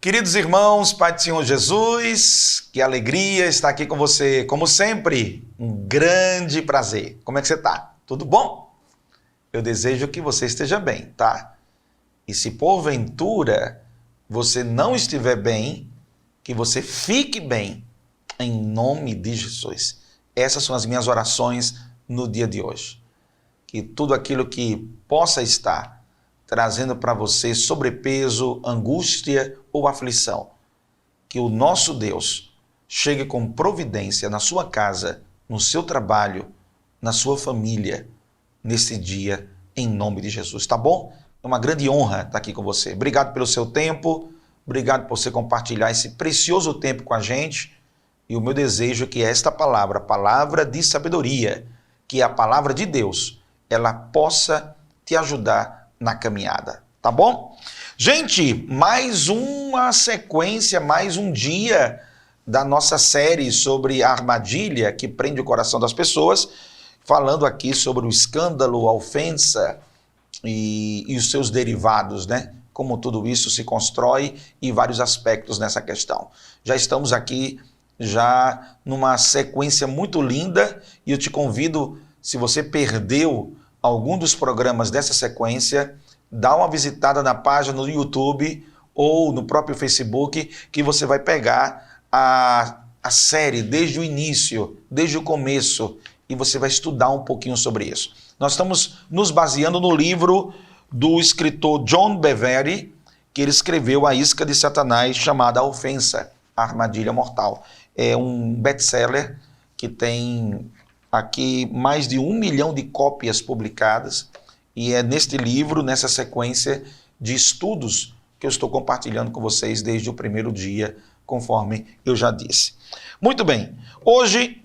Queridos irmãos, Pai do Senhor Jesus, que alegria estar aqui com você, como sempre, um grande prazer. Como é que você está? Tudo bom? Eu desejo que você esteja bem, tá? E se porventura você não estiver bem, que você fique bem, em nome de Jesus. Essas são as minhas orações no dia de hoje. Que tudo aquilo que possa estar trazendo para você sobrepeso, angústia ou aflição, que o nosso Deus chegue com providência na sua casa, no seu trabalho, na sua família, nesse dia, em nome de Jesus, tá bom? É uma grande honra estar aqui com você. Obrigado pelo seu tempo, obrigado por você compartilhar esse precioso tempo com a gente, e o meu desejo é que esta palavra, palavra de sabedoria, que é a palavra de Deus, ela possa te ajudar na caminhada, tá bom? Gente, mais uma sequência, mais um dia da nossa série sobre a armadilha que prende o coração das pessoas, falando aqui sobre o escândalo, a ofensa e os seus derivados, né? Como tudo isso se constrói e vários aspectos nessa questão. Já estamos aqui já numa sequência muito linda e eu te convido, se você perdeu algum dos programas dessa sequência, dá uma visitada na página no YouTube ou no próprio Facebook, que você vai pegar a série desde o início, desde o começo, e você vai estudar um pouquinho sobre isso. Nós estamos nos baseando no livro do escritor John Bevere, que ele escreveu A Isca de Satanás, chamada A Ofensa, a Armadilha Mortal. É um best-seller que tem aqui mais de 1 milhão de cópias publicadas, e é neste livro, nessa sequência de estudos que eu estou compartilhando com vocês desde o primeiro dia, conforme eu já disse. Muito bem, hoje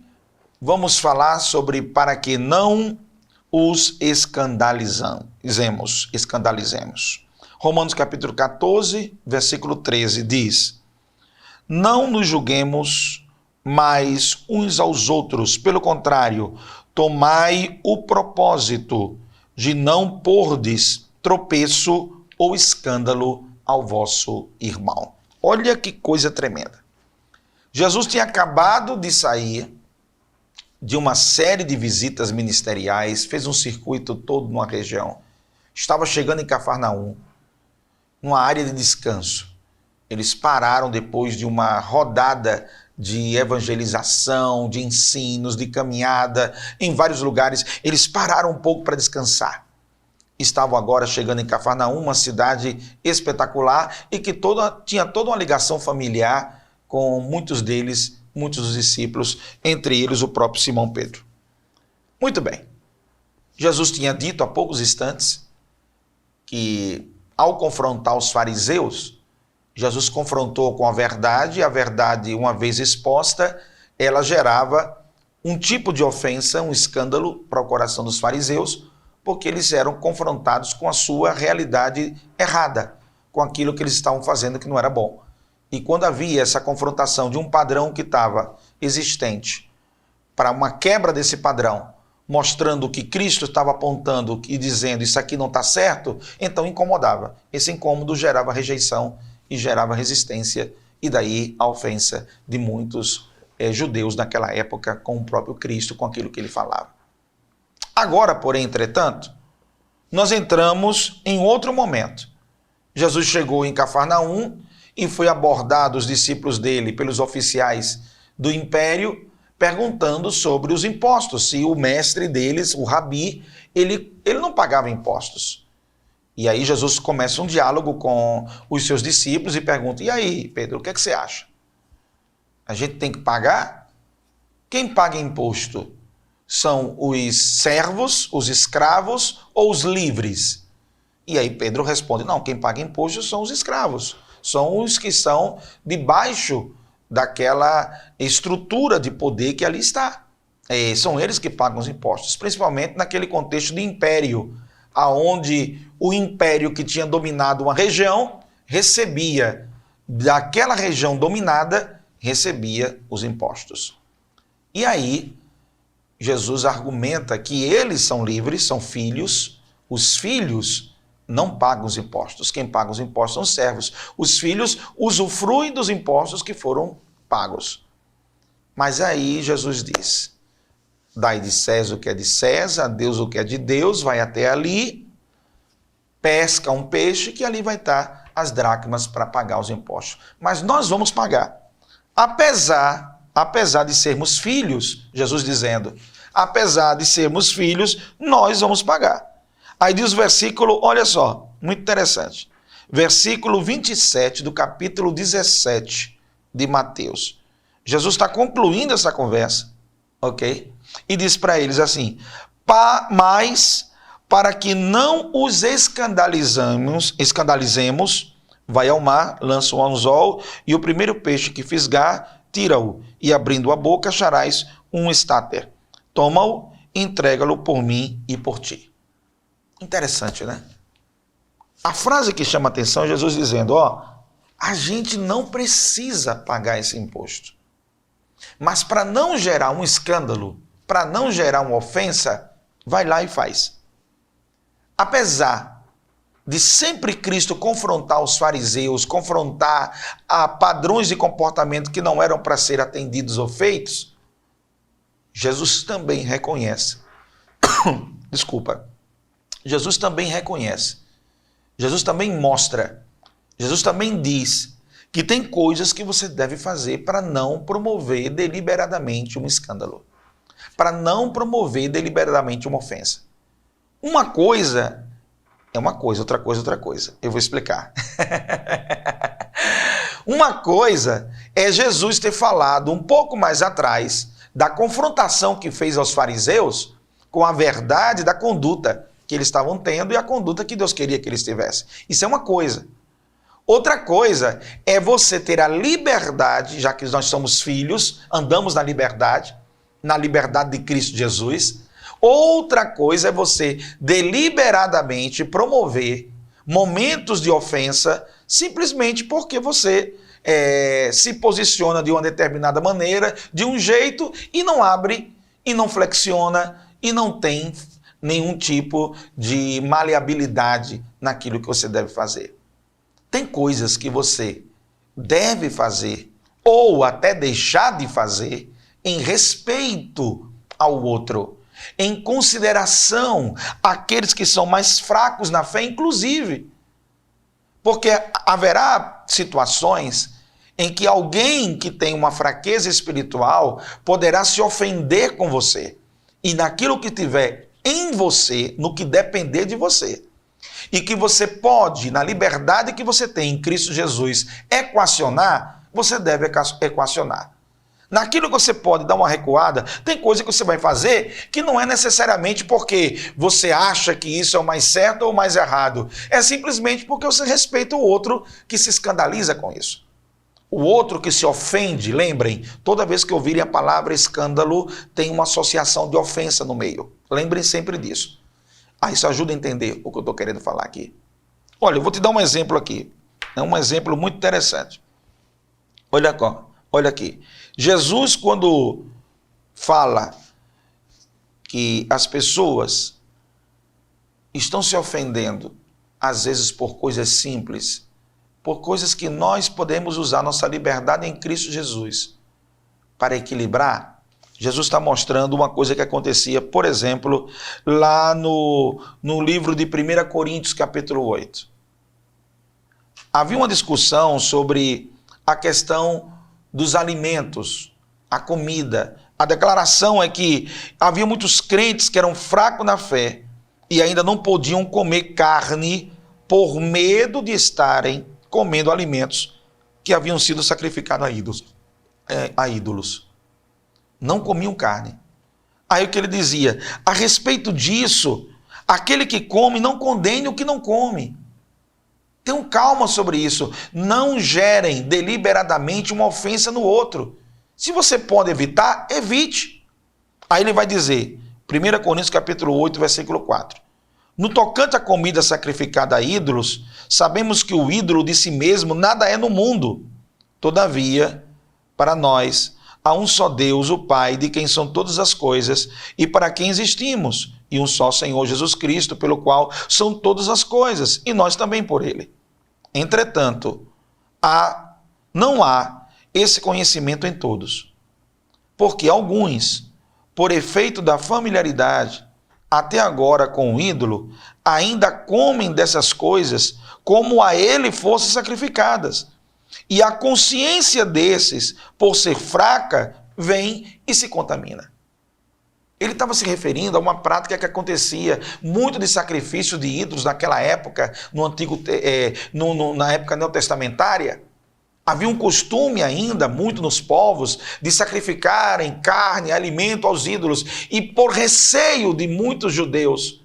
vamos falar sobre para que não os escandalizemos. Romanos capítulo 14, versículo 13 diz: não nos julguemos mais uns aos outros, pelo contrário, tomai o propósito de não pordes tropeço ou escândalo ao vosso irmão. Olha que coisa tremenda. Jesus tinha acabado de sair de uma série de visitas ministeriais, fez um circuito todo numa região, estava chegando em Cafarnaum, numa área de descanso. Eles pararam depois de uma rodada de evangelização, de ensinos, de caminhada em vários lugares. Eles pararam um pouco para descansar. Estavam agora chegando em Cafarnaum, uma cidade espetacular e que tinha toda uma ligação familiar com muitos deles, muitos dos discípulos, entre eles o próprio Simão Pedro. Muito bem. Jesus tinha dito há poucos instantes que, ao confrontar os fariseus, Jesus confrontou com a verdade, e a verdade, uma vez exposta, ela gerava um tipo de ofensa, um escândalo para o coração dos fariseus, porque eles eram confrontados com a sua realidade errada, com aquilo que eles estavam fazendo que não era bom. E quando havia essa confrontação de um padrão que estava existente, para uma quebra desse padrão, mostrando que Cristo estava apontando e dizendo isso aqui não está certo, então incomodava. Esse incômodo gerava rejeição e gerava resistência, e daí a ofensa de muitos judeus naquela época com o próprio Cristo, com aquilo que ele falava. Agora, porém, entretanto, nós entramos em outro momento. Jesus chegou em Cafarnaum e foi abordado os discípulos dele pelos oficiais do império, perguntando sobre os impostos, se o mestre deles, o rabi, ele não pagava impostos. E aí Jesus começa um diálogo com os seus discípulos e pergunta: e aí, Pedro, o que é que você acha? A gente tem que pagar? Quem paga imposto? São os servos, os escravos ou os livres? E aí Pedro responde: não, quem paga imposto são os escravos. São os que estão debaixo daquela estrutura de poder que ali está. São eles que pagam os impostos, principalmente naquele contexto de império, aonde o império que tinha dominado uma região recebia, daquela região dominada, recebia os impostos. E aí, Jesus argumenta que eles são livres, são filhos, os filhos não pagam os impostos. Quem paga os impostos são os servos. Os filhos usufruem dos impostos que foram pagos. Mas aí Jesus diz: dai de César o que é de César, a Deus o que é de Deus, vai até ali, pesca um peixe, que ali vai estar as dracmas para pagar os impostos. Mas nós vamos pagar. Apesar de sermos filhos, Jesus dizendo, apesar de sermos filhos, nós vamos pagar. Aí diz o versículo, olha só, muito interessante. Versículo 27 do capítulo 17 de Mateus. Jesus está concluindo essa conversa, ok? E diz para eles assim: mas para que não os escandalizemos, vai ao mar, lança um anzol, e o primeiro peixe que fisgar, tira-o, e abrindo a boca acharás um estáter. Toma-o, entrega-lo por mim e por ti. Interessante, né? A frase que chama a atenção é Jesus dizendo, a gente não precisa pagar esse imposto. Mas para não gerar um escândalo, para não gerar uma ofensa, vai lá e faz. Apesar de sempre Cristo confrontar os fariseus, confrontar a padrões de comportamento que não eram para ser atendidos ou feitos, Jesus também reconhece. Jesus também reconhece. Jesus também mostra. Jesus também diz que tem coisas que você deve fazer para não promover deliberadamente um escândalo, para não promover deliberadamente uma ofensa. Uma coisa é uma coisa, outra coisa é outra coisa. Eu vou explicar. Uma coisa é Jesus ter falado um pouco mais atrás da confrontação que fez aos fariseus com a verdade da conduta que eles estavam tendo e a conduta que Deus queria que eles tivessem. Isso é uma coisa. Outra coisa é você ter a liberdade, já que nós somos filhos, andamos na liberdade de Cristo Jesus. Outra coisa é você deliberadamente promover momentos de ofensa simplesmente porque você se posiciona de uma determinada maneira, de um jeito, e não abre, e não flexiona, e não tem nenhum tipo de maleabilidade naquilo que você deve fazer. Tem coisas que você deve fazer ou até deixar de fazer em respeito ao outro, em consideração àqueles que são mais fracos na fé, inclusive. Porque haverá situações em que alguém que tem uma fraqueza espiritual poderá se ofender com você. E naquilo que tiver em você, no que depender de você, e que você pode, na liberdade que você tem em Cristo Jesus, equacionar, você deve equacionar. Naquilo que você pode dar uma recuada, tem coisa que você vai fazer que não é necessariamente porque você acha que isso é o mais certo ou o mais errado. É simplesmente porque você respeita o outro que se escandaliza com isso. O outro que se ofende, lembrem, toda vez que ouvirem a palavra escândalo, tem uma associação de ofensa no meio. Lembrem sempre disso. Isso ajuda a entender o que eu estou querendo falar aqui. Olha, eu vou te dar um exemplo aqui. É um exemplo muito interessante. Olha aqui. Jesus, quando fala que as pessoas estão se ofendendo, às vezes por coisas simples, por coisas que nós podemos usar nossa liberdade em Cristo Jesus para equilibrar, Jesus está mostrando uma coisa que acontecia, por exemplo, lá no livro de 1 Coríntios, capítulo 8. Havia uma discussão sobre a questão dos alimentos, a comida. A declaração é que havia muitos crentes que eram fracos na fé e ainda não podiam comer carne por medo de estarem comendo alimentos que haviam sido sacrificados a ídolos. Não comiam carne. Aí o que ele dizia? A respeito disso, aquele que come não condene o que não come. Tenham calma sobre isso. Não gerem deliberadamente uma ofensa no outro. Se você pode evitar, evite. Aí ele vai dizer, 1 Coríntios capítulo 8, versículo 4. No tocante à comida sacrificada a ídolos, sabemos que o ídolo de si mesmo nada é no mundo. Todavia, para nós, há um só Deus, o Pai, de quem são todas as coisas e para quem existimos, e um só Senhor Jesus Cristo, pelo qual são todas as coisas, e nós também por ele. Entretanto, não há esse conhecimento em todos, porque alguns, por efeito da familiaridade, até agora com o ídolo, ainda comem dessas coisas como a ele fossem sacrificadas. E a consciência desses, por ser fraca, vem e se contamina. Ele estava se referindo a uma prática que acontecia muito de sacrifício de ídolos naquela época, na época neotestamentária. Havia um costume ainda, muito nos povos, de sacrificarem carne, alimento aos ídolos. E por receio de muitos judeus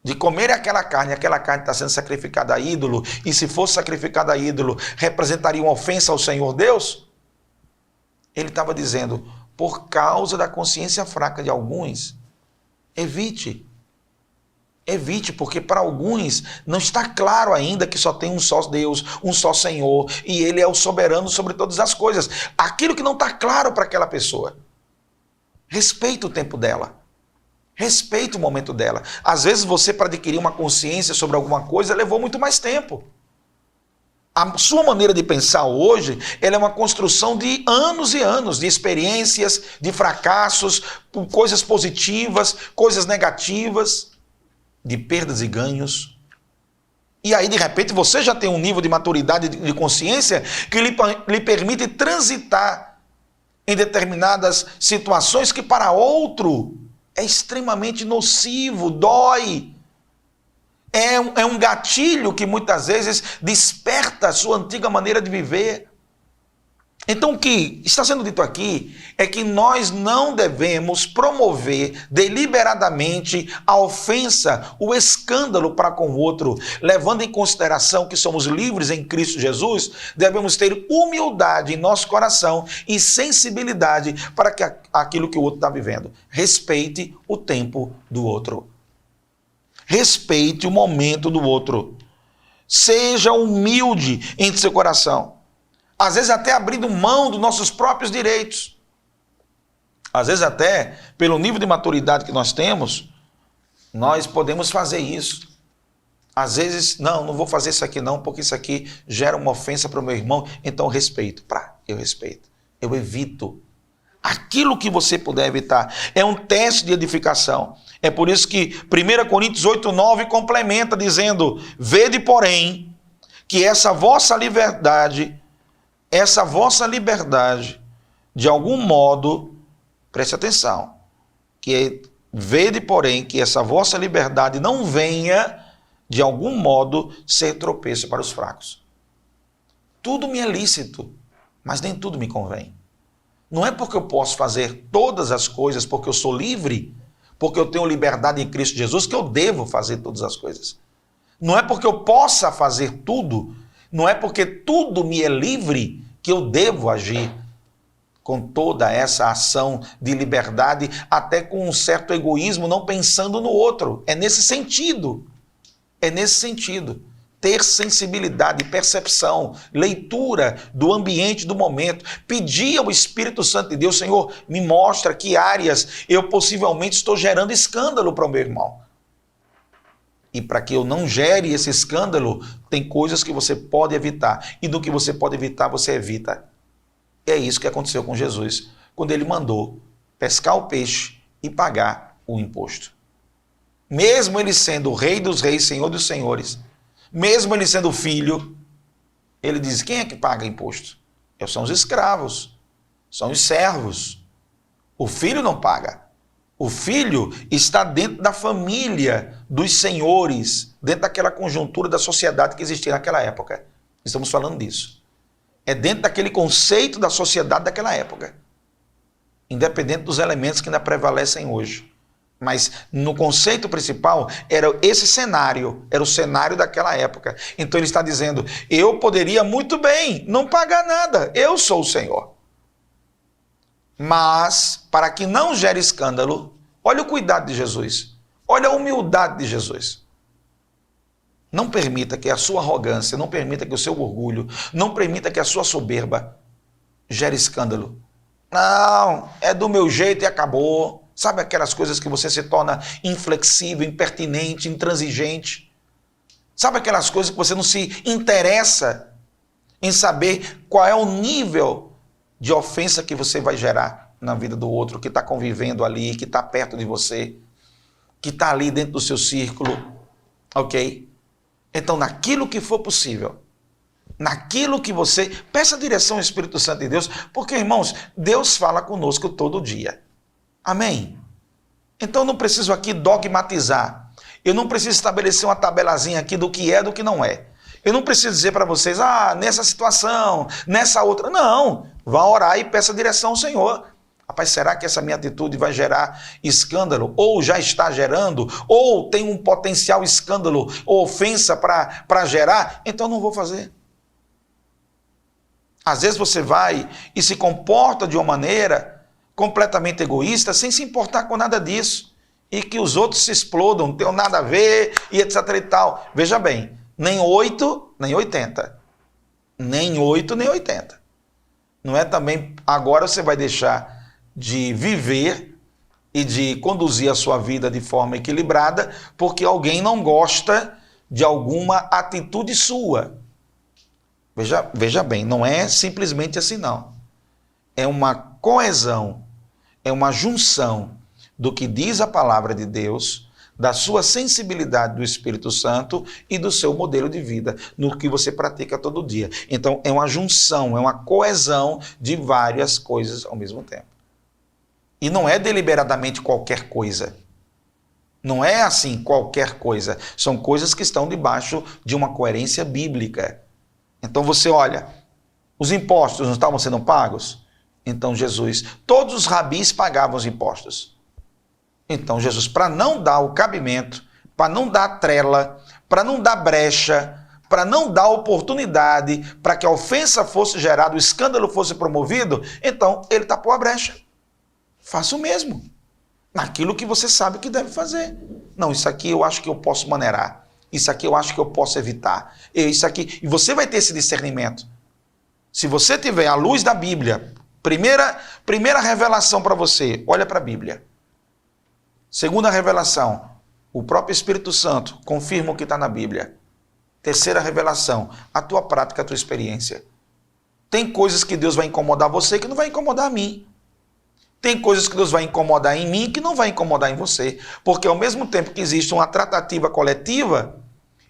de comer aquela carne está sendo sacrificada a ídolo, e se fosse sacrificada a ídolo, representaria uma ofensa ao Senhor Deus, ele estava dizendo, por causa da consciência fraca de alguns, evite. Evite, porque para alguns não está claro ainda que só tem um só Deus, um só Senhor, e Ele é o soberano sobre todas as coisas. Aquilo que não está claro para aquela pessoa, respeita o tempo dela. Respeita o momento dela. Às vezes você, para adquirir uma consciência sobre alguma coisa, levou muito mais tempo. A sua maneira de pensar hoje, ela é uma construção de anos e anos, de experiências, de fracassos, coisas positivas, coisas negativas, de perdas e ganhos. E aí, de repente, você já tem um nível de maturidade de consciência que lhe permite transitar em determinadas situações que para outro é extremamente nocivo, dói. É um gatilho que muitas vezes desperta a sua antiga maneira de viver. Então o que está sendo dito aqui é que nós não devemos promover deliberadamente a ofensa, o escândalo para com o outro, levando em consideração que somos livres em Cristo Jesus, devemos ter humildade em nosso coração e sensibilidade para aquilo que o outro está vivendo. Respeite o tempo do outro. Respeite o momento do outro. Seja humilde em seu coração. Às vezes até abrindo mão dos nossos próprios direitos. Às vezes até, pelo nível de maturidade que nós temos, nós podemos fazer isso. Às vezes, não vou fazer isso aqui não, porque isso aqui gera uma ofensa para o meu irmão, então eu respeito. Eu respeito. Eu evito. Aquilo que você puder evitar. É um teste de edificação. É por isso que 1 Coríntios 8:9 complementa dizendo, vede, porém, que essa vossa liberdade, de algum modo, preste atenção, vede, porém, que essa vossa liberdade não venha, de algum modo, ser tropeço para os fracos. Tudo me é lícito, mas nem tudo me convém. Não é porque eu posso fazer todas as coisas, porque eu sou livre, porque eu tenho liberdade em Cristo Jesus, que eu devo fazer todas as coisas. Não é porque eu possa fazer tudo, não é porque tudo me é livre, que eu devo agir com toda essa ação de liberdade, até com um certo egoísmo, não pensando no outro. É nesse sentido. Ter sensibilidade, percepção, leitura do ambiente, do momento. Pedir ao Espírito Santo de Deus, Senhor, me mostra que áreas eu possivelmente estou gerando escândalo para o meu irmão. E para que eu não gere esse escândalo, tem coisas que você pode evitar. E do que você pode evitar, você evita. É isso que aconteceu com Jesus, quando ele mandou pescar o peixe e pagar o imposto. Mesmo ele sendo o Rei dos Reis, Senhor dos Senhores, mesmo ele sendo filho, ele diz, quem é que paga imposto? São os escravos, são os servos. O filho não paga. O filho está dentro da família dos senhores, dentro daquela conjuntura da sociedade que existia naquela época. Estamos falando disso. É dentro daquele conceito da sociedade daquela época. Independente dos elementos que ainda prevalecem hoje. Mas no conceito principal era esse cenário, era o cenário daquela época. Então ele está dizendo, eu poderia muito bem não pagar nada, eu sou o Senhor. Mas, para que não gere escândalo, olha o cuidado de Jesus, olha a humildade de Jesus. Não permita que a sua arrogância, não permita que o seu orgulho, não permita que a sua soberba gere escândalo. Não, é do meu jeito e acabou. Sabe aquelas coisas que você se torna inflexível, impertinente, intransigente? Sabe aquelas coisas que você não se interessa em saber qual é o nível de ofensa que você vai gerar na vida do outro, que está convivendo ali, que está perto de você, que está ali dentro do seu círculo, ok? Então, naquilo que for possível, naquilo que você... Peça direção ao Espírito Santo de Deus, porque, irmãos, Deus fala conosco todo dia. Amém? Então, eu não preciso aqui dogmatizar. Eu não preciso estabelecer uma tabelazinha aqui do que é e do que não é. Eu não preciso dizer para vocês, nessa situação, nessa outra. Não, vá orar e peça direção ao Senhor. Rapaz, será que essa minha atitude vai gerar escândalo? Ou já está gerando? Ou tem um potencial escândalo ou ofensa para gerar? Então não vou fazer. Às vezes você vai e se comporta de uma maneira completamente egoísta, sem se importar com nada disso. E que os outros se explodam, não tenham nada a ver, e etc e tal. Veja bem, nem 8, nem 80. Nem 8, nem 80. Não é também, agora você vai deixar de viver e de conduzir a sua vida de forma equilibrada, porque alguém não gosta de alguma atitude sua. Veja bem, não é simplesmente assim não. É uma coesão, é uma junção do que diz a palavra de Deus, da sua sensibilidade do Espírito Santo e do seu modelo de vida, no que você pratica todo dia. Então é uma junção, é uma coesão de várias coisas ao mesmo tempo. E não é deliberadamente qualquer coisa. Não é assim qualquer coisa. São coisas que estão debaixo de uma coerência bíblica. Então você olha, os impostos não estavam sendo pagos? Então Jesus, todos os rabis pagavam os impostos. Então Jesus, para não dar o cabimento, para não dar trela, para não dar brecha, para não dar oportunidade, para que a ofensa fosse gerada, o escândalo fosse promovido, então ele tapou a brecha. Faça o mesmo, naquilo que você sabe que deve fazer. Não, isso aqui eu acho que eu posso maneirar, isso aqui eu acho que eu posso evitar, isso aqui, e você vai ter esse discernimento. Se você tiver a luz da Bíblia, primeira revelação para você, olha para a Bíblia. Segunda revelação, o próprio Espírito Santo confirma o que está na Bíblia. Terceira revelação, a tua prática, a tua experiência. Tem coisas que Deus vai incomodar você que não vai incomodar a mim. Tem coisas que Deus vai incomodar em mim que não vai incomodar em você. Porque ao mesmo tempo que existe uma tratativa coletiva,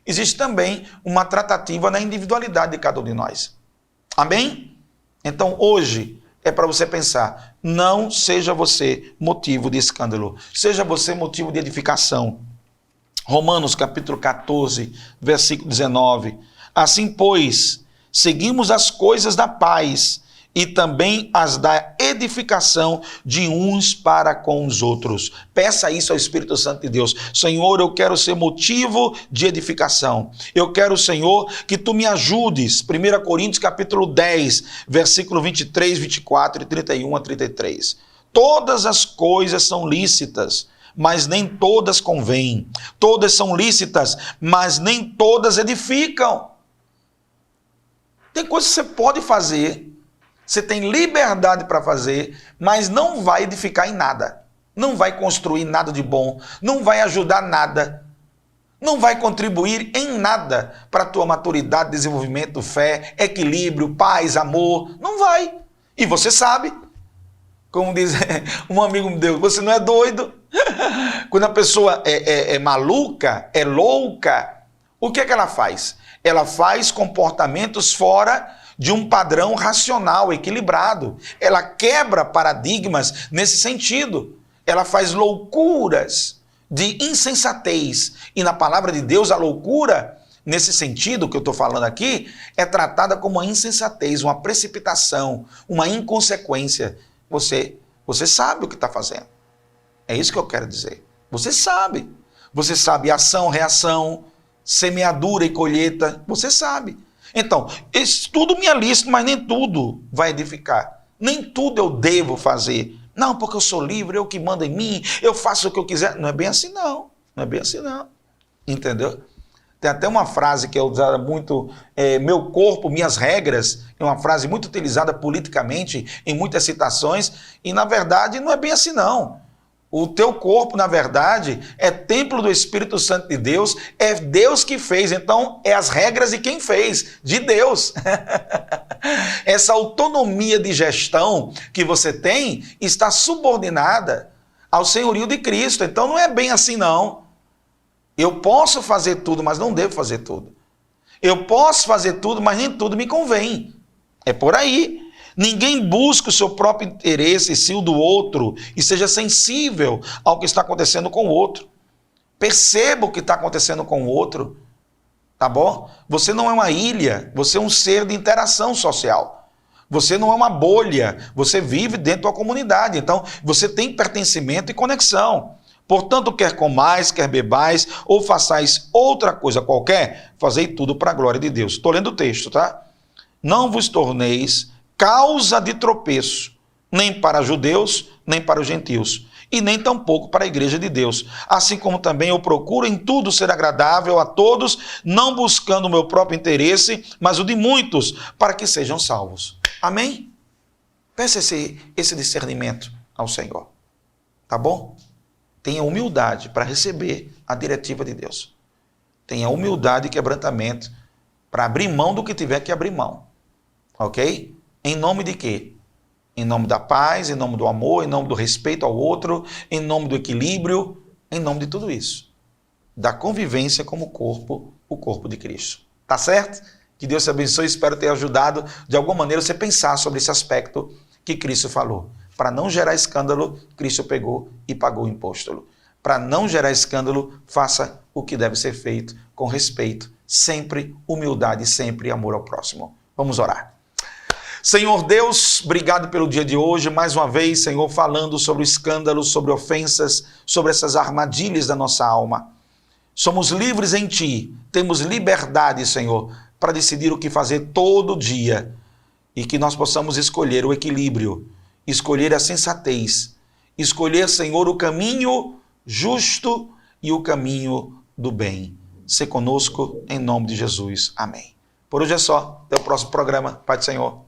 existe também uma tratativa na individualidade de cada um de nós. Amém? Então hoje é para você pensar, não seja você motivo de escândalo, seja você motivo de edificação. Romanos capítulo 14, versículo 19. Assim, pois, seguimos as coisas da paz e também as da edificação de uns para com os outros. Peça isso ao Espírito Santo de Deus. Senhor, eu quero ser motivo de edificação. Eu quero, Senhor, que tu me ajudes. 1 Coríntios capítulo 10, versículo 23, 24 e 31 a 33. Todas as coisas são lícitas, mas nem todas convêm. Todas são lícitas, mas nem todas edificam. Tem coisas que você pode fazer, você tem liberdade para fazer, mas não vai edificar em nada. Não vai construir nada de bom, não vai ajudar nada, não vai contribuir em nada para a tua maturidade, desenvolvimento, fé, equilíbrio, paz, amor. Não vai. E você sabe, como diz um amigo meu, você não é doido. Quando a pessoa é maluca, é louca, o que é que ela faz? Ela faz comportamentos fora de um padrão racional, equilibrado. Ela quebra paradigmas nesse sentido. Ela faz loucuras de insensatez. E na palavra de Deus, a loucura, nesse sentido que eu estou falando aqui, é tratada como uma insensatez, uma precipitação, uma inconsequência. Você sabe o que está fazendo. É isso que eu quero dizer. Você sabe. Você sabe ação, reação, semeadura e colheita. Você sabe. Então, isso tudo me é lícito, mas nem tudo vai edificar. Nem tudo eu devo fazer. Não, porque eu sou livre, eu que mando em mim, eu faço o que eu quiser. Não é bem assim não. Não é bem assim não. Entendeu? Tem até uma frase que é usada muito, meu corpo, minhas regras. É uma frase muito utilizada politicamente em muitas citações. E na verdade não é bem assim não. O teu corpo, na verdade, é templo do Espírito Santo de Deus, é Deus que fez, então é as regras de quem fez, de Deus. Essa autonomia de gestão que você tem está subordinada ao senhorio de Cristo, então não é bem assim não. Eu posso fazer tudo, mas não devo fazer tudo. Eu posso fazer tudo, mas nem tudo me convém. É por aí. Ninguém busca o seu próprio interesse e sim o do outro e seja sensível ao que está acontecendo com o outro. Perceba o que está acontecendo com o outro, tá bom? Você não é uma ilha, você é um ser de interação social. Você não é uma bolha, você vive dentro da comunidade, então você tem pertencimento e conexão. Portanto, quer comais, quer bebais ou façais outra coisa qualquer, fazei tudo para a glória de Deus. Estou lendo o texto, tá? Não vos torneis causa de tropeço, nem para judeus, nem para os gentios, e nem tampouco para a igreja de Deus. Assim como também eu procuro em tudo ser agradável a todos, não buscando o meu próprio interesse, mas o de muitos, para que sejam salvos. Amém? Peça esse discernimento ao Senhor. Tá bom? Tenha humildade para receber a diretiva de Deus. Tenha humildade e quebrantamento para abrir mão do que tiver que abrir mão. Ok? Em nome de quê? Em nome da paz, em nome do amor, em nome do respeito ao outro, em nome do equilíbrio, em nome de tudo isso. Da convivência como corpo, o corpo de Cristo. Tá certo? Que Deus te abençoe. Espero ter ajudado de alguma maneira você pensar sobre esse aspecto que Cristo falou. Para não gerar escândalo, Cristo pegou e pagou o imposto. Para não gerar escândalo, faça o que deve ser feito com respeito, sempre humildade, sempre amor ao próximo. Vamos orar. Senhor Deus, obrigado pelo dia de hoje, mais uma vez, Senhor, falando sobre escândalos, sobre ofensas, sobre essas armadilhas da nossa alma. Somos livres em Ti, temos liberdade, Senhor, para decidir o que fazer todo dia e que nós possamos escolher o equilíbrio, escolher a sensatez, escolher, Senhor, o caminho justo e o caminho do bem. Se conosco, em nome de Jesus. Amém. Por hoje é só. Até o próximo programa. Pai do Senhor.